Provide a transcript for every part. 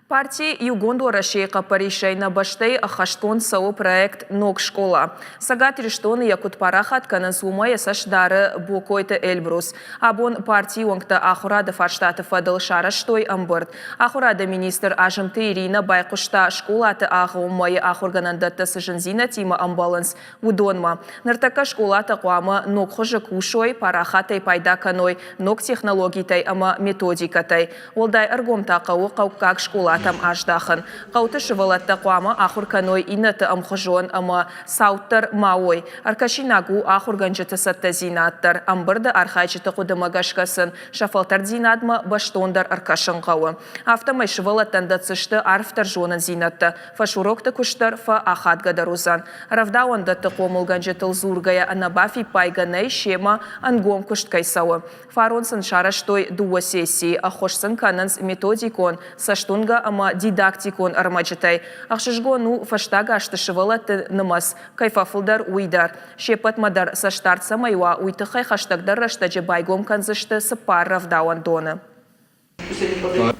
Партии Югондора шейка паришейна баштей ахаштон сау проект ног школа. Сагат рештон якут парахат канансума саштары бокойта Эльбрус. Абон партии онгта ахурада фарштата фадал шараштой амбырт. Ахурада министр ажымты Ирина Байкушта школаты ахумай ахурганандата сажензина тима амбаланс удонма. Нартака школата куама ног хожа кушой парахатай пайда каной ног технологитай ама методикатай. Олдай аргом тақау қаукак школа там аждахын. Қауты шывалатта қуама ахурканой инаты амхожон ама сауттар мауой. Аркашинагу ахурганжыты сатта зинаттар. Амбырды архайчыты қудымагашкасын. Шафалтар зинадма баштондар аркашын қауы. Автомай шывалаттан дацышты арфтар жонын зинатты. Фашурокты күштар фа ахат гадарузан. Равдауандатты қомылганжытыл зургая анабафи пайганай шема ангом күшт кайсауы. Фаронсын шараштой дуа сессии ахошсын кананс методикон саштунга ама дидактикон армачытай. Ахшышгону фаштага аштышывалаты нымас кайфафылдар уйдар. Шепатмадар саштарца майва уйтыхай хаштагдар раштаджи байгом канзышты сыпар равдауан доны.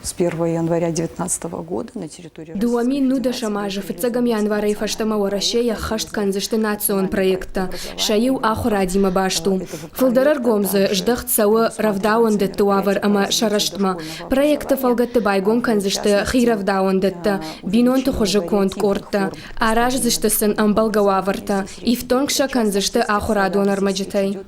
С 1 января 2019 года на территории Дуамин нуда шамажа фицагам январа и фаштама варашея хашт канзышты национ проекта. Шаил ахура дима башту. Фылдарар гомзы ждахт сауы равдауан дэтты уавар ама шараштма. Проекта фалгатты байгом канзышты хиравдауан дэтты. Бинон тухожы конт кортта. Араж зыштысын амбалга уаварта. И в тонкша канзышты ахура донар маджитай.